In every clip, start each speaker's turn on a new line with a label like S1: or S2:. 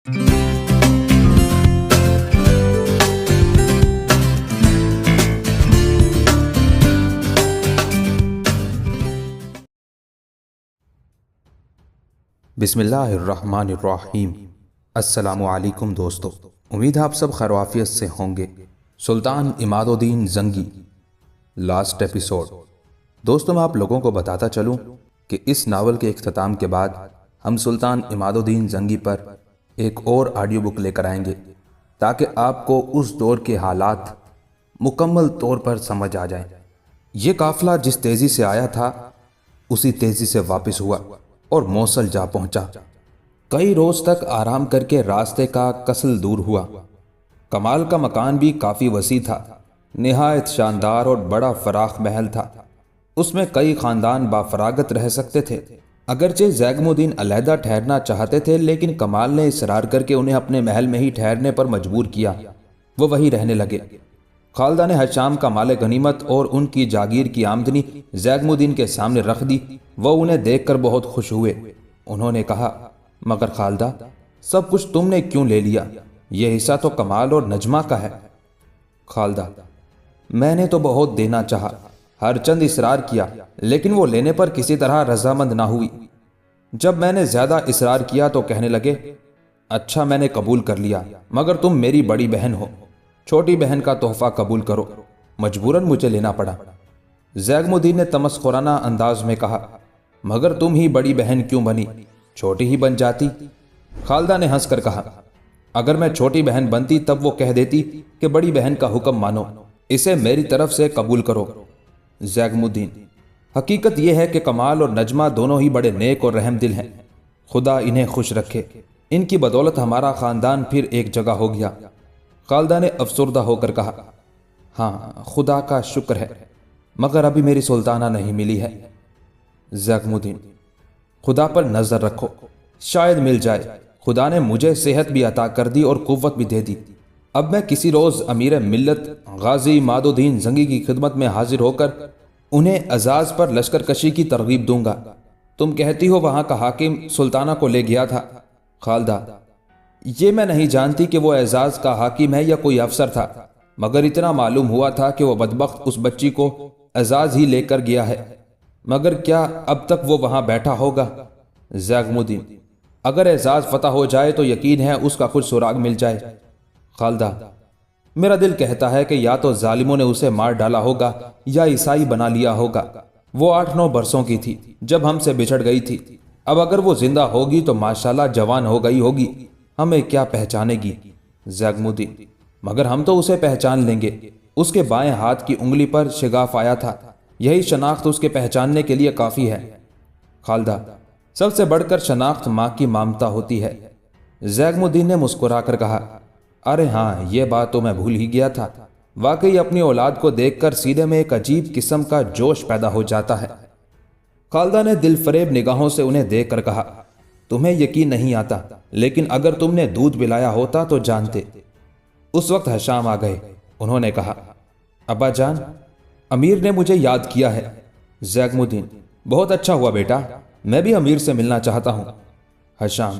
S1: بسم اللہ الرحمن الرحیم۔ السلام علیکم دوستو، امید ہے آپ سب خیر و عافیت سے ہوں گے۔ سلطان عماد الدین زنگی لاسٹ ایپیسوڈ۔ دوستو میں آپ لوگوں کو بتاتا چلوں کہ اس ناول کے اختتام کے بعد ہم سلطان عماد الدین زنگی پر ایک اور آڈیو بک لے کر آئیں گے تاکہ آپ کو اس دور کے حالات مکمل طور پر سمجھ آ جائیں۔ یہ قافلہ جس تیزی سے آیا تھا اسی تیزی سے واپس ہوا اور موصل جا پہنچا۔ کئی روز تک آرام کر کے راستے کا کسل دور ہوا۔ کمال کا مکان بھی کافی وسیع تھا، نہایت شاندار اور بڑا فراخ محل تھا۔ اس میں کئی خاندان بافراغت رہ سکتے تھے۔ اگرچہ زیغم الدین علیحدہ ٹھہرنا چاہتے تھے لیکن کمال نے اصرار کر کے انہیں اپنے محل میں ہی ٹھہرنے پر مجبور کیا۔ وہ وہیں رہنے لگے۔ خالدان حشام کا مال غنیمت اور ان کی جاگیر کی آمدنی زیغم الدین کے سامنے رکھ دی۔ وہ انہیں دیکھ کر بہت خوش ہوئے۔ انہوں نے کہا، مگر خالدہ، سب کچھ تم نے کیوں لے لیا؟ یہ حصہ تو کمال اور نجمہ کا ہے۔ خالدہ، میں نے تو بہت دینا چاہا، ہر چند اصرار کیا، لیکن وہ لینے پر کسی طرح رضامند نہ ہوئی۔ جب میں نے زیادہ اصرار کیا تو کہنے لگے، اچھا میں نے قبول کر لیا، مگر تم میری بڑی بہن ہو، چھوٹی بہن کا تحفہ قبول کرو۔ مجبوراً مجھے لینا پڑا۔ زیغم الدین نے تمسخرانہ انداز میں کہا، مگر تم ہی بڑی بہن کیوں بنی؟ چھوٹی ہی بن جاتی۔ خالدہ نے ہنس کر کہا، اگر میں چھوٹی بہن بنتی تب وہ کہہ دیتی کہ بڑی بہن کا حکم مانو، اسے میری طرف سے قبول کرو۔ زیغم الدین، حقیقت یہ ہے کہ کمال اور نجمہ دونوں ہی بڑے نیک اور رحم دل ہیں، خدا انہیں خوش رکھے۔ ان کی بدولت ہمارا خاندان پھر ایک جگہ ہو گیا۔ خالدہ نے افسردہ ہو کر کہا، ہاں خدا کا شکر ہے، مگر ابھی میری سلطانہ نہیں ملی ہے۔ زیغم الدین، خدا پر نظر رکھو، شاید مل جائے۔ خدا نے مجھے صحت بھی عطا کر دی اور قوت بھی دے دی۔ اب میں کسی روز امیر ملت غازی عماد الدین زنگی کی خدمت میں حاضر ہو کر انہیں اعزاز پر لشکر کشی کی ترغیب دوں گا۔ تم کہتی ہو وہاں کا حاکم سلطانہ کو لے گیا تھا۔ خالدہ، یہ میں نہیں جانتی کہ وہ اعزاز کا حاکم ہے یا کوئی افسر تھا، مگر اتنا معلوم ہوا تھا کہ وہ بدبخت اس بچی کو اعزاز ہی لے کر گیا ہے، مگر کیا اب تک وہ وہاں بیٹھا ہوگا؟ زیغم الدین، اگر اعزاز فتح ہو جائے تو یقین ہے اس کا کچھ سراغ مل جائے۔ خالدہ، میرا دل کہتا ہے کہ یا تو ظالموں نے اسے مار ڈالا ہوگا یا عیسائی بنا لیا ہوگا۔ وہ 8-9 برسوں کی تھی جب ہم سے بچھڑ گئی تھی، اب اگر وہ زندہ ہوگی تو ماشاءاللہ جوان ہو گئی ہوگی، ہمیں کیا پہچانے گی؟ زیغم الدین، مگر ہم تو اسے پہچان لیں گے۔ اس کے بائیں ہاتھ کی انگلی پر شگاف آیا تھا، یہی شناخت اس کے پہچاننے کے لیے کافی ہے۔ خالدہ، سب سے بڑھ کر شناخت ماں کی مامتا ہوتی ہے۔ زیغم الدین نے مسکرا کر کہا، ارے ہاں یہ بات تو میں بھول ہی گیا تھا۔ واقعی اپنی اولاد کو دیکھ کر سینے میں ایک عجیب قسم کا جوش پیدا ہو جاتا ہے۔ خالدہ نے دل فریب نگاہوں سے انہیں دیکھ کر کہا، تمہیں یقین نہیں آتا، لیکن اگر تم نے دودھ پلایا ہوتا تو جانتے۔ اس وقت حشام آ گئے۔ انہوں نے کہا، ابا جان، امیر نے مجھے یاد کیا ہے۔ زیغم الدین، بہت اچھا ہوا بیٹا، میں بھی امیر سے ملنا چاہتا ہوں۔ حشام،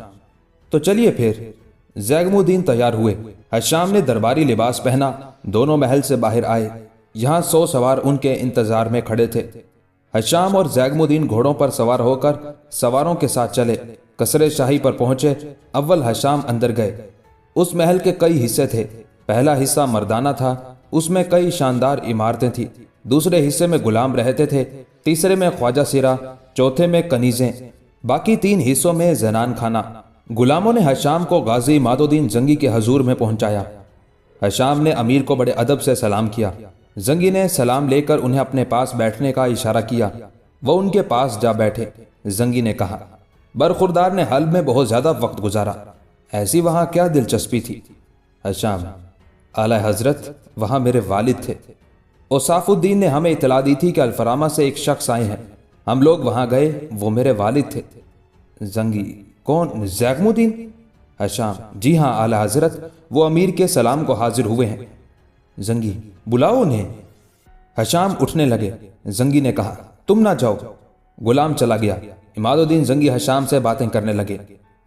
S1: تو چلیے پھر۔ زیغم الدین تیار ہوئے۔ حشام نے درباری لباس پہنا، دونوں محل سے باہر آئے۔ یہاں 100 سوار ان کے انتظار میں کھڑے تھے۔ حشام اور زیغم الدین گھوڑوں پر سوار ہو کر سواروں کے ساتھ چلے، قصر شاہی پر پہنچے۔ اول حشام اندر گئے۔ اس محل کے کئی حصے تھے۔ پہلا حصہ مردانہ تھا، اس میں کئی شاندار عمارتیں تھیں۔ دوسرے حصے میں غلام رہتے تھے، تیسرے میں خواجہ سرا، چوتھے میں کنیزیں، باقی 3 حصوں میں زنان خانہ۔ غلاموں نے حشام کو غازی عماد الدین زنگی کے حضور میں پہنچایا۔ حشام نے امیر کو بڑے ادب سے سلام کیا۔ زنگی نے سلام لے کر انہیں اپنے پاس بیٹھنے کا اشارہ کیا۔ وہ ان کے پاس جا بیٹھے۔ زنگی نے کہا، برخوردار نے حلب میں بہت زیادہ وقت گزارا، ایسی وہاں کیا دلچسپی تھی؟ حشام، اعلی حضرت، وہاں میرے والد تھے۔ اوصاف الدین نے ہمیں اطلاع دی تھی کہ الفرامہ سے ایک شخص آئے ہیں، ہم لوگ وہاں گئے، وہ میرے والد تھے۔ زنگی، کون؟ زیغم الدین؟ حشام، جی ہاں اعلی حضرت، وہ امیر کے سلام کو حاضر ہوئے ہیں۔ زنگی، بلاؤ انہیں۔ حشام اٹھنے لگے۔ زنگی نے کہا، تم نہ جاؤ۔ غلام چلا گیا۔ عماد الدین زنگی حشام سے باتیں کرنے لگے۔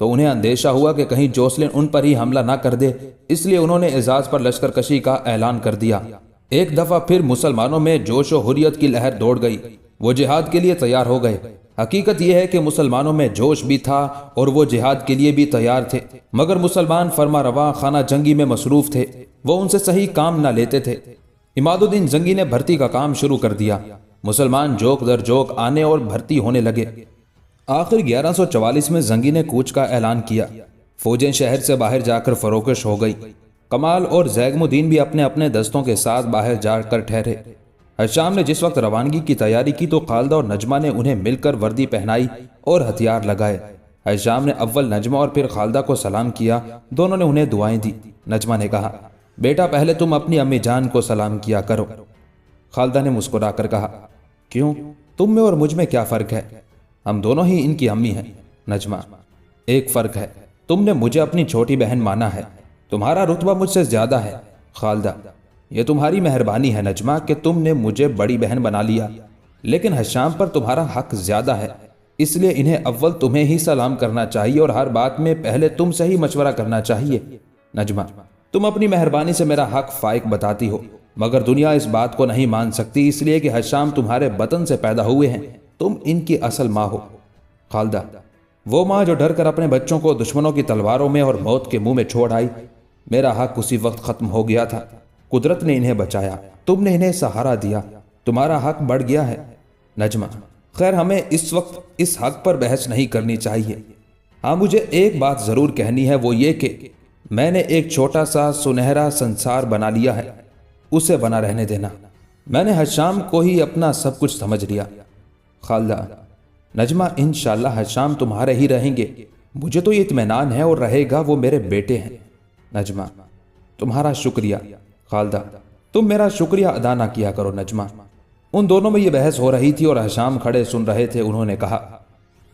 S1: تو انہیں اندیشہ ہوا کہ کہیں جوسلن ان پر ہی حملہ نہ کر دے، اس لیے انہوں نے اعزاز پر لشکر کشی کا اعلان کر دیا۔ ایک دفعہ پھر مسلمانوں میں جوش و حریت کی لہر دوڑ گئی، وہ جہاد کے لیے تیار ہو گئے۔ حقیقت یہ ہے کہ مسلمانوں میں جوش بھی تھا اور وہ جہاد کے لیے بھی تیار تھے، مگر مسلمان فرما رواں خانہ جنگی میں مصروف تھے، وہ ان سے صحیح کام نہ لیتے تھے۔ عماد الدین زنگی نے بھرتی کا کام شروع کر دیا۔ مسلمان جوک در جوک آنے اور بھرتی ہونے لگے۔ آخر 1144 میں زنگی نے کوچ کا اعلان کیا۔ فوجیں شہر سے باہر جا کر فروکش ہو گئی۔ کمال اور زیگم الدین بھی اپنے اپنے دستوں کے ساتھ باہر جا کر ٹھہرے۔ حشام نے جس وقت روانگی کی تیاری کی تو خالدہ اور نجمہ نے انہیں مل کر وردی پہنائی اور ہتھیار لگائے۔ حشام نے اول نجمہ اور پھر خالدہ کو سلام کیا، دونوں نے انہیں دعائیں دی۔ نجمہ نے کہا، بیٹا پہلے تم اپنی امی جان کو سلام کیا کرو۔ خالدہ نے مسکرا کر کہا، کیوں، تم میں اور مجھ میں کیا فرق ہے؟ ہم دونوں ہی ان کی امی ہیں۔ نجمہ، ایک فرق ہے، تم نے مجھے اپنی چھوٹی بہن مانا ہے، تمہارا رتبہ مجھ سے زیادہ ہے۔ خالدہ، یہ تمہاری مہربانی ہے نجمہ کہ تم نے مجھے بڑی بہن بنا لیا، لیکن حشام پر تمہارا حق زیادہ ہے، اس لیے انہیں اول تمہیں ہی سلام کرنا چاہیے اور ہر بات میں پہلے تم سے ہی مشورہ کرنا چاہیے۔ نجمہ، تم اپنی مہربانی سے میرا حق فائق بتاتی ہو، مگر دنیا اس بات کو نہیں مان سکتی، اس لیے کہ حشام تمہارے بطن سے پیدا ہوئے ہیں، تم ان کی اصل ماں ہو۔ خالدہ، وہ ماں جو ڈر کر اپنے بچوں کو دشمنوں کی تلواروں میں اور موت کے منہ میں چھوڑ آئی، میرا حق اسی وقت ختم ہو گیا تھا۔ قدرت نے انہیں بچایا، تم نے انہیں سہارا دیا، تمہارا حق بڑھ گیا ہے۔ نجمہ، خیر ہمیں اس وقت اس حق پر بحث نہیں کرنی چاہیے۔ ہاں مجھے ایک بات ضرور کہنی ہے، وہ یہ کہ میں نے ایک چھوٹا سا سنہرا سنسار بنا لیا ہے، اسے بنا رہنے دینا۔ میں نے حشام کو ہی اپنا سب کچھ سمجھ لیا۔ خالدہ، نجمہ، انشاءاللہ حشام تمہارے ہی رہیں گے، مجھے تو یہ اطمینان ہے، اور رہے گا وہ میرے بیٹے ہیں۔ نجمہ، تمہارا شکریہ۔ خالدہ، تم میرا شکریہ ادا نہ کیا کرو نجمہ۔ ان دونوں میں یہ بحث ہو رہی تھی اور حشام کھڑے سن رہے تھے۔ انہوں نے کہا،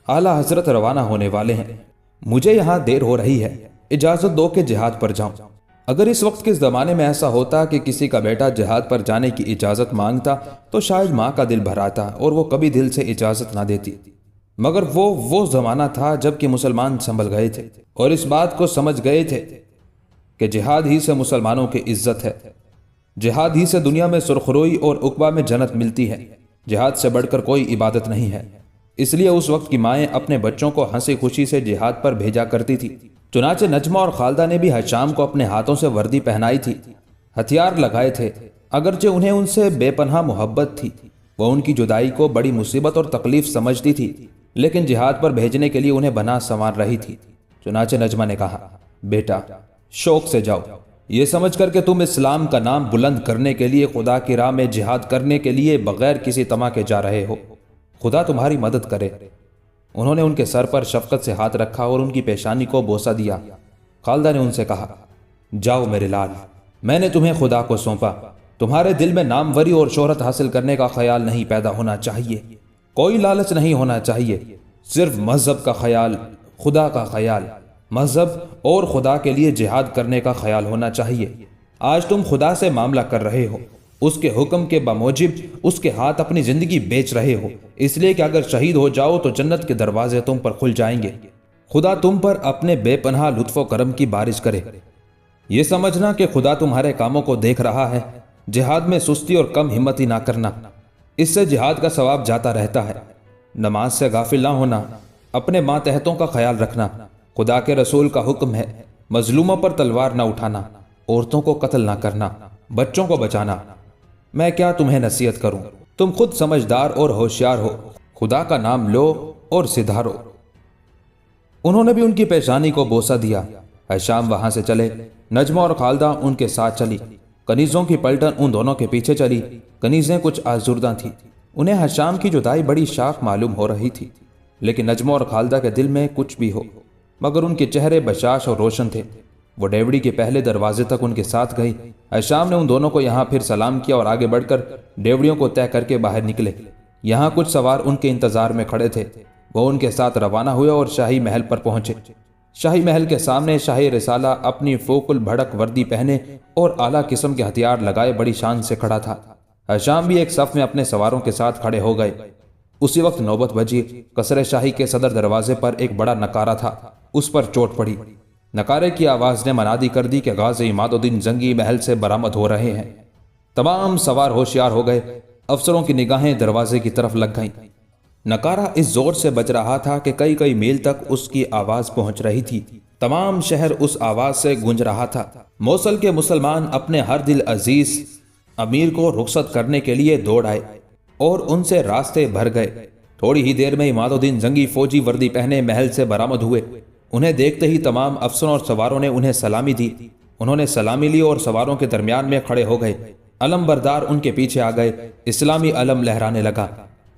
S1: اعلیٰ حضرت روانہ ہونے والے ہیں، مجھے یہاں دیر ہو رہی ہے، اجازت دو کہ جہاد پر جاؤں۔ اگر اس وقت کے زمانے میں ایسا ہوتا کہ کسی کا بیٹا جہاد پر جانے کی اجازت مانگتا تو شاید ماں کا دل بھر آتا اور وہ کبھی دل سے اجازت نہ دیتی، مگر وہ زمانہ تھا جب کہ مسلمان سنبھل گئے تھے اور اس بات کو سمجھ گئے تھے کہ جہاد ہی سے مسلمانوں کی عزت ہے، جہاد ہی سے دنیا میں سرخروئی اور عقبہ میں جنت ملتی ہے، جہاد سے بڑھ کر کوئی عبادت نہیں ہے۔ اس لیے اس وقت کی مائیں اپنے بچوں کو ہنسی خوشی سے جہاد پر بھیجا کرتی تھی۔ چنانچہ نجمہ اور خالدہ نے بھی حشام کو اپنے ہاتھوں سے وردی پہنائی تھی، ہتھیار لگائے تھے۔ اگرچہ انہیں ان سے بے پناہ محبت تھی، وہ ان کی جدائی کو بڑی مصیبت اور تکلیف سمجھتی تھی، لیکن جہاد پر بھیجنے کے لیے انہیں بنا سنوار رہی تھی۔ چنانچہ نجمہ نے کہا، بیٹا شوق سے جاؤ، یہ سمجھ کر کہ تم اسلام کا نام بلند کرنے کے لیے خدا کی راہ میں جہاد کرنے کے لیے بغیر کسی طمع کے جا رہے ہو، خدا تمہاری مدد کرے۔ انہوں نے ان کے سر پر شفقت سے ہاتھ رکھا اور ان کی پیشانی کو بوسہ دیا۔ خالدہ نے ان سے کہا، جاؤ میرے لال، میں نے تمہیں خدا کو سونپا، تمہارے دل میں ناموری اور شہرت حاصل کرنے کا خیال نہیں پیدا ہونا چاہیے، کوئی لالچ نہیں ہونا چاہیے، صرف مذہب کا خیال، خدا کا خیال، مذہب اور خدا کے لیے جہاد کرنے کا خیال ہونا چاہیے۔ آج تم خدا سے معاملہ کر رہے ہو، اس کے حکم کے بموجب اس کے ہاتھ اپنی زندگی بیچ رہے ہو، اس لیے کہ اگر شہید ہو جاؤ تو جنت کے دروازے تم پر کھل جائیں گے، خدا تم پر اپنے بے پناہ لطف و کرم کی بارش کرے۔ یہ سمجھنا کہ خدا تمہارے کاموں کو دیکھ رہا ہے، جہاد میں سستی اور کم ہمتی نہ کرنا، اس سے جہاد کا ثواب جاتا رہتا ہے۔ نماز سے غافل نہ ہونا، اپنے ماتحتوں کا خیال رکھنا، خدا کے رسول کا حکم ہے مظلوموں پر تلوار نہ اٹھانا، عورتوں کو قتل نہ کرنا، بچوں کو بچانا۔ میں کیا تمہیں نصیحت کروں، تم خود سمجھدار اور ہوشیار ہو، خدا کا نام لو اور سدھارو۔ انہوں نے بھی ان کی پیشانی کو بوسہ دیا۔ حشام وہاں سے چلے، نجمہ اور خالدہ ان کے ساتھ چلی، کنیزوں کی پلٹن ان دونوں کے پیچھے چلی۔ کنیزیں کچھ آزردہ تھیں، انہیں حشام کی جدائی بڑی شاق معلوم ہو رہی تھی، لیکن نجمہ اور خالدہ کے دل میں کچھ بھی ہو، مگر ان کے چہرے بشاش اور روشن تھے۔ وہ ڈیوڑی کے پہلے دروازے تک ان کے ساتھ گئی۔ حشام نے ان دونوں کو یہاں پھر سلام کیا اور آگے بڑھ کر ڈیوڑیوں کو طے کر کے باہر نکلے۔ یہاں کچھ سوار ان کے انتظار میں کھڑے تھے، وہ ان کے ساتھ روانہ ہوئے اور شاہی محل پر پہنچے۔ شاہی محل کے سامنے شاہی رسالہ اپنی فوق البھڑک وردی پہنے اور اعلیٰ قسم کے ہتھیار لگائے بڑی شان سے کھڑا تھا۔ حشام بھی ایک صف میں اپنے سواروں کے ساتھ کھڑے ہو گئے۔ اسی وقت نوبت بجی۔ قصر شاہی کے صدر دروازے پر ایک بڑا نکارہ تھا، اس پر چوٹ پڑی۔ نکارے کی آواز نے منادی کر دی کہ غازی عماد الدین زنگی محل سے برآمد ہو رہے ہیں۔ تمام سوار ہوشیار ہو گئے، افسروں کی نگاہیں دروازے کی طرف لگ گئیں۔ نکارہ اس زور سے بج رہا تھا کہ کئی کئی میل تک اس کی آواز پہنچ رہی تھی۔ تمام شہر اس آواز سے گونج رہا تھا۔ موصل کے مسلمان اپنے ہر دل عزیز امیر کو رخصت کرنے کے لیے دوڑ آئے اور ان سے راستے بھر گئے۔ تھوڑی ہی دیر میں عماد الدین زنگی فوجی وردی پہنے محل سے برآمد ہوئے۔ انہیں دیکھتے ہی تمام افسروں اور سواروں نے انہیں سلامی دی۔ انہوں نے سلامی لی اور سواروں کے درمیان میں کھڑے ہو گئے۔ علم بردار ان کے پیچھے آ گئے۔ اسلامی علم لہرانے لگا۔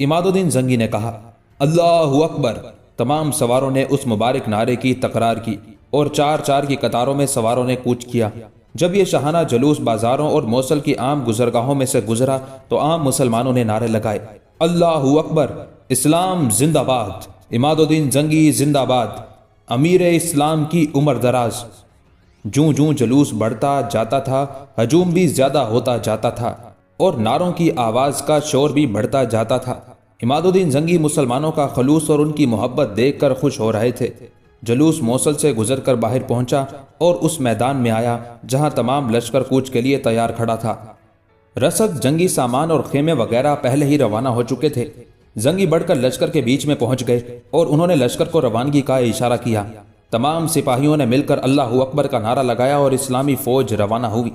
S1: عماد الدین زنگی نے کہا، اللہ اکبر۔ تمام سواروں نے اس مبارک نعرے کی تکرار کی اور چار چار کی قطاروں میں سواروں نے کوچ کیا۔ جب یہ شاہانہ جلوس بازاروں اور موصل کی عام گزرگاہوں میں سے گزرا تو عام مسلمانوں نے نعرے لگائے، اللہ اکبر، اسلام زندہ باد، عماد الدین زنگی زندہ باد، امیر اسلام کی عمر دراز۔ جوں جوں جلوس بڑھتا جاتا تھا، ہجوم بھی زیادہ ہوتا جاتا تھا اور نعروں کی آواز کا شور بھی بڑھتا جاتا تھا۔ عماد الدین زنگی مسلمانوں کا خلوص اور ان کی محبت دیکھ کر خوش ہو رہے تھے۔ جلوس موصل سے گزر کر باہر پہنچا اور اس میدان میں آیا جہاں تمام لشکر کوچ کے لیے تیار کھڑا تھا۔ رسد، جنگی سامان اور خیمے وغیرہ پہلے ہی روانہ ہو چکے تھے۔ زنگی بڑھ کر لشکر کے بیچ میں پہنچ گئے اور انہوں نے لشکر کو روانگی کا اشارہ کیا۔ تمام سپاہیوں نے مل کر اللہ اکبر کا نعرہ لگایا اور اسلامی فوج روانہ ہوئی۔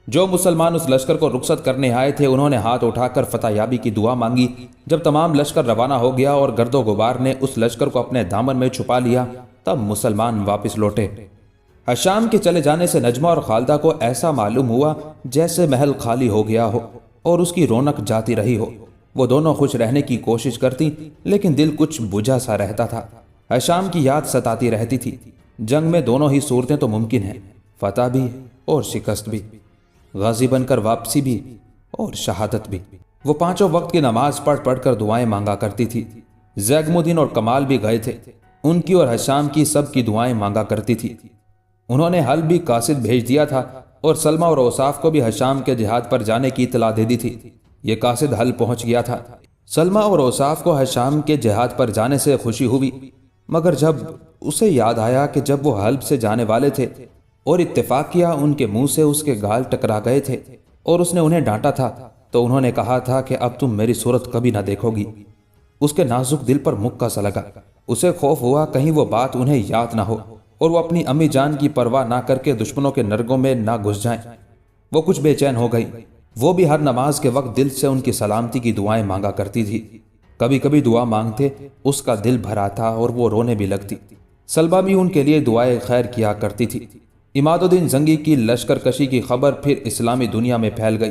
S1: جو مسلمان اس لشکر کو رخصت کرنے آئے تھے انہوں نے ہاتھ اٹھا کر فتح یابی کی دعا مانگی۔ جب تمام لشکر روانہ ہو گیا اور گرد و غبار نے اس لشکر کو اپنے دامن میں چھپا لیا تب مسلمان واپس لوٹے۔ حشام کے چلے جانے سے نجمہ اور خالدہ کو ایسا معلوم ہوا جیسے محل خالی ہو گیا ہو اور اس کی رونق جاتی رہی ہو۔ وہ دونوں خوش رہنے کی کوشش کرتی لیکن دل کچھ بجھا سا رہتا تھا۔ حشام کی یاد ستاتی رہتی تھی۔ جنگ میں دونوں ہی صورتیں تو ممکن ہیں، فتح بھی اور شکست بھی، غازی بن کر واپسی بھی اور شہادت بھی۔ وہ پانچوں وقت کی نماز پڑھ پڑھ کر دعائیں مانگا کرتی تھی۔ زیغم الدین اور کمال بھی گئے تھے، ان کی اور حشام کی سب کی دعائیں مانگا کرتی تھی۔ انہوں نے حل بھی قاصد بھیج دیا تھا اور سلمہ اور اوصاف کو بھی حشام کے جہاد پر جانے کی اطلاع دے دی تھی۔ یہ قاصد حل پہنچ گیا تھا۔ سلمہ اور اوصاف کو حشام کے جہاد پر جانے سے خوشی ہوئی، مگر جب اسے یاد آیا کہ جب وہ حلب سے جانے والے تھے اور اتفاق کیا ان کے منہ سے اس کے گال ٹکرا گئے تھے اور اس نے انہیں ڈانٹا تھا تو انہوں نے کہا تھا کہ اب تم میری صورت کبھی نہ دیکھو گی۔ اس کے نازک دل پر مکہ سا لگا۔ اسے خوف ہوا کہیں وہ بات انہیں یاد نہ ہو اور وہ اپنی امی جان کی پرواہ نہ کر کے دشمنوں کے نرگوں میں نہ گھس جائیں۔ وہ کچھ بے چین ہو گئی۔ وہ بھی ہر نماز کے وقت دل سے ان کی سلامتی کی دعائیں مانگا کرتی تھی۔ کبھی کبھی دعا مانگتے اس کا دل بھر آتا اور وہ رونے بھی لگتی۔ سلمہ بھی ان کے لیے دعائیں خیر کیا کرتی تھی۔ عماد الدین زنگی کی لشکر کشی کی خبر پھر اسلامی دنیا میں پھیل گئی۔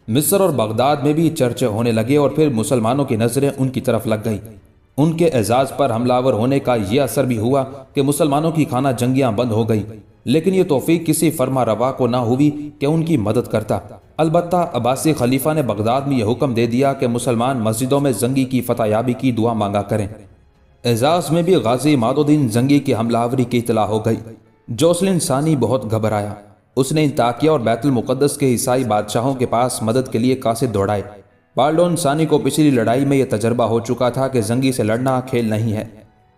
S1: مصر اور بغداد میں بھی چرچے ہونے لگے اور پھر مسلمانوں کی نظریں ان کی طرف لگ گئیں۔ ان کے اعزاز پر حملہ آور ہونے کا یہ اثر بھی ہوا کہ مسلمانوں کی خانہ جنگیاں بند ہو گئی، لیکن یہ توفیق کسی فرما روا کو نہ ہوئی کہ ان کی مدد کرتا۔ البتہ عباسی خلیفہ نے بغداد میں یہ حکم دے دیا کہ مسلمان مسجدوں میں زنگی کی فتح یابی کی دعا مانگا کریں۔ اعزاز میں بھی غازی عماد الدین زنگی کی حملہ آوری کی اطلاع ہو گئی۔ جوسلن ثانی بہت گھبرایا۔ اس نے انطاکیہ اور بیت المقدس کے عیسائی بادشاہوں کے پاس مدد کے لیے قاصد دوڑائے۔ بالڈون ثانی کو پچھلی لڑائی میں یہ تجربہ ہو چکا تھا کہ زنگی سے لڑنا کھیل نہیں ہے،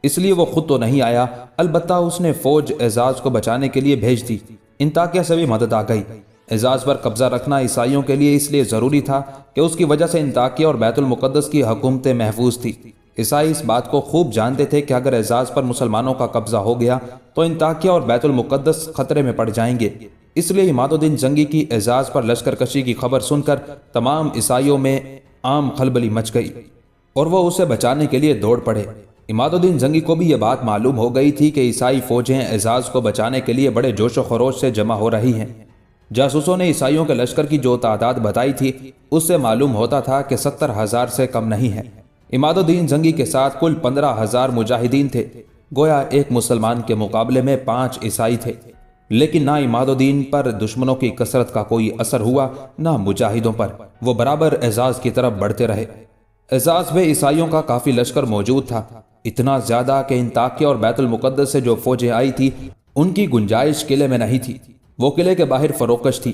S1: اس لیے وہ خود تو نہیں آیا، البتہ اس نے فوج اعزاز کو بچانے کے لیے بھیج دی۔ انطاکیہ سے بھی مدد آ گئی۔ اعزاز پر قبضہ رکھنا عیسائیوں کے لیے اس لیے ضروری تھا کہ اس کی وجہ سے انطاکیہ اور بیت المقدس کی حکومتیں محفوظ تھی۔ عیسائی اس بات کو خوب جانتے تھے کہ اگر اعزاز پر مسلمانوں کا قبضہ ہو گیا تو انطاکیہ اور بیت المقدس خطرے میں پڑ جائیں گے۔ اس لیے عماد الدین زنگی کی اعزاز پر لشکر کشی کی خبر سن کر تمام عیسائیوں میں عام خلبلی مچ گئی اور وہ اسے بچانے کے لیے دوڑ پڑے۔ عماد الدین زنگی کو بھی یہ بات معلوم ہو گئی تھی کہ عیسائی فوجیں اعزاز کو بچانے کے لیے بڑے جوش و خروش سے جمع ہو رہی ہیں۔ جاسوسوں نے عیسائیوں کے لشکر کی جو تعداد بتائی تھی اس سے معلوم ہوتا تھا کہ 70,000 سے کم نہیں ہے۔ عماد الدین زنگی کے ساتھ کل 15,000 مجاہدین تھے، گویا ایک مسلمان کے مقابلے میں 5 عیسائی تھے، لیکن نہ عماد الدین پر دشمنوں کی کثرت کا کوئی اثر ہوا نہ مجاہدوں پر۔ وہ برابر اعزاز کی طرف بڑھتے رہے۔ اعزاز میں عیسائیوں کا کافی لشکر موجود تھا، اتنا زیادہ کہ انطاکیہ اور بیت المقدس سے جو فوجیں آئی تھی ان کی گنجائش قلعے میں نہیں تھی، وہ قلعے کے باہر فروکش تھی۔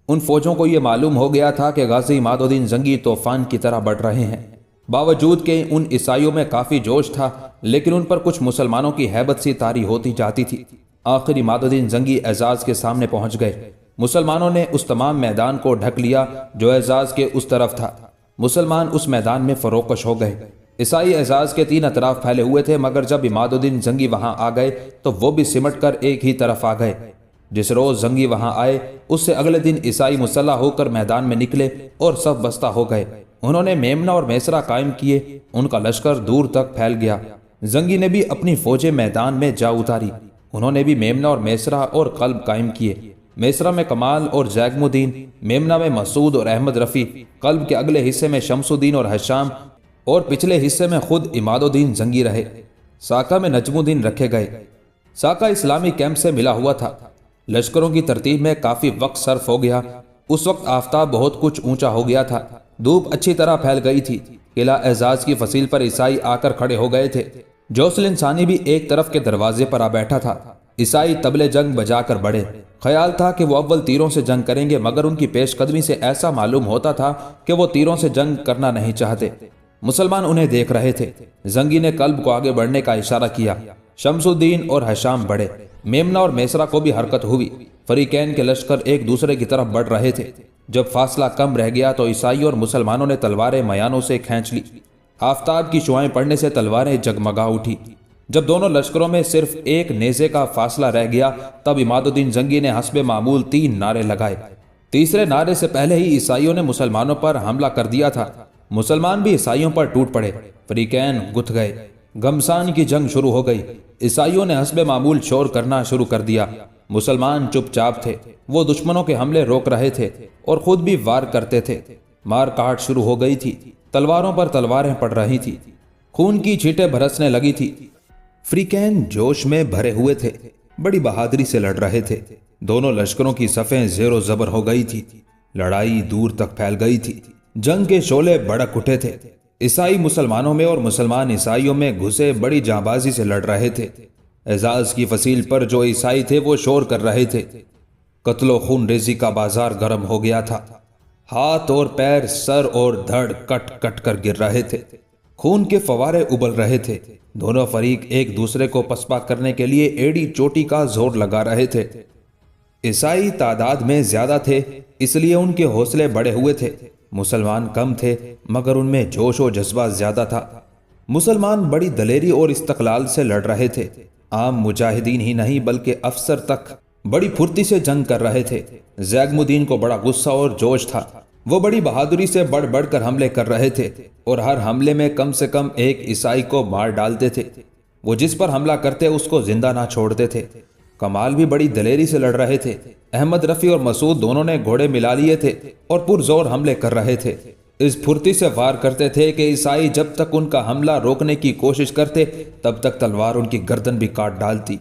S1: ان فوجوں کو یہ معلوم ہو گیا تھا کہ غازی عماد الدین زنگی طوفان کی طرح بڑھ رہے ہیں۔ باوجود کہ ان عیسائیوں میں کافی جوش تھا، لیکن ان پر کچھ مسلمانوں کی ہیبت سی طاری ہوتی جاتی تھی۔ آخر عماد الدین زنگی اعزاز کے سامنے پہنچ گئے۔ مسلمانوں نے اس تمام میدان کو ڈھک لیا جو اعزاز کے اس طرف تھا۔ مسلمان اس میدان میں فروکش ہو گئے۔ عیسائی اعزاز کے تین اطراف پھیلے ہوئے تھے، مگر جب عماد الدین زنگی وہاں آ گئے تو وہ بھی سمٹ کر ایک ہی طرف آ گئے۔ جس روز زنگی وہاں آئے اس سے اگلے دن عیسائی مسلح ہو کر میدان میں نکلے اور سب بستہ ہو گئے۔ انہوں نے میمنہ اور میسرہ قائم کیے، ان کا لشکر دور تک پھیل گیا۔ زنگی نے بھی اپنی فوجیں میدان میں جا اتاری، انہوں نے بھی میمنہ اور میسرہ اور قلب قائم کیے۔ میسرہ میں کمال اور زیگم الدین، میمنہ میں مسعود اور احمد رفیع، قلب کے اگلے حصے میں شمس الدین اور حشام، اور پچھلے حصے میں خود عماد الدین زنگی رہے۔ ساکہ میں نجم الدین رکھے گئے۔ ساکہ اسلامی کیمپ سے ملا ہوا تھا۔ لشکروں کی ترتیب میں کافی وقت صرف ہو گیا۔ اس وقت آفتاب بہت کچھ اونچا ہو گیا تھا، دھوپ اچھی طرح پھیل گئی تھی۔ قلعہ اعزاز کی فصیل پر عیسائی آ کر کھڑے ہو گئے تھے۔ جوسل انسانی بھی ایک طرف کے دروازے پر آ بیٹھا تھا۔ عیسائی طبلے جنگ بجا کر بڑھے۔ خیال تھا کہ وہ اول تیروں سے جنگ کریں گے، مگر ان کی پیش قدمی سے ایسا معلوم ہوتا تھا کہ وہ تیروں سے جنگ کرنا نہیں چاہتے۔ مسلمان انہیں دیکھ رہے تھے۔ زنگی نے قلب کو آگے بڑھنے کا اشارہ کیا۔ شمس الدین اور حشام بڑھے۔ میمنہ اور میسرہ کو بھی حرکت ہوئی۔ فریقین کے لشکر ایک دوسرے کی طرف بڑھ رہے تھے۔ جب فاصلہ کم رہ گیا تو عیسائیوں اور مسلمانوں نے تلواریں میانوں سے کھینچ لی۔ آفتاب کی شعاعیں پڑنے سے تلواریں جگمگا اٹھی۔ جب دونوں لشکروں میں صرف ایک نیزے کا فاصلہ رہ گیا تب عماد الدین زنگی نے حسب معمول 3 نعرے لگائے۔ تیسرے نعرے سے پہلے ہی عیسائیوں نے مسلمانوں پر حملہ کر دیا تھا۔ مسلمان بھی عیسائیوں پر ٹوٹ پڑے۔ فریقین گتھ گئے۔ گھمسان کی جنگ شروع ہو گئی۔ عیسائیوں نے حسب معمول شور کرنا شروع کر دیا۔ مسلمان چپ چاپ تھے، وہ دشمنوں کے حملے روک رہے تھے اور خود بھی وار کرتے تھے۔ مار کاٹ شروع ہو گئی تھی، تلواروں پر تلواریں پڑ رہی تھی، خون کی چھینٹیں برسنے لگی تھی۔ فریقین جوش میں بھرے ہوئے تھے، بڑی بہادری سے لڑ رہے تھے۔ دونوں لشکروں کی صفیں زیر و زبر ہو گئی تھی، لڑائی دور تک پھیل گئی تھی، جنگ کے شعلے بھڑک اٹھے تھے۔ عیسائی مسلمانوں میں اور مسلمان عیسائیوں میں گھسے بڑی جانبازی سے لڑ رہے تھے۔ اعزاز کی فصیل پر جو عیسائی تھے وہ شور کر رہے تھے۔ قتل و خون ریزی کا بازار گرم ہو گیا تھا۔ ہاتھ اور پیر، سر اور دھڑ کٹ کٹ کر گر رہے تھے، خون کے فوارے ابل رہے تھے۔ دونوں فریق ایک دوسرے کو پسپا کرنے کے لیے ایڑی چوٹی کا زور لگا رہے تھے۔ عیسائی تعداد میں زیادہ تھے، اس لیے ان کے حوصلے بڑے ہوئے تھے۔ مسلمان کم تھے مگر ان میں جوش و جذبہ زیادہ تھا۔ مسلمان بڑی دلیری اور استقلال سے لڑ رہے تھے۔ عام مجاہدین ہی نہیں بلکہ افسر تک بڑی پھرتی سے جنگ کر رہے تھے۔ زیگم الدین کو بڑا غصہ اور جوش تھا، وہ بڑی بہادری سے بڑھ بڑھ کر حملے کر رہے تھے اور ہر حملے میں کم سے کم ایک عیسائی کو مار ڈالتے تھے۔ وہ جس پر حملہ کرتے اس کو زندہ نہ چھوڑتے تھے۔ کمال بھی بڑی دلیری سے لڑ رہے تھے۔ احمد رفیع اور مسعود دونوں نے گھوڑے ملا لیے تھے اور پرزور حملے کر رہے تھے۔ اس پھرتی سے وار کرتے تھے کہ عیسائی جب تک ان کا حملہ روکنے کی کوشش کرتے تب تک تلوار ان کی گردن بھی کاٹ ڈالتی۔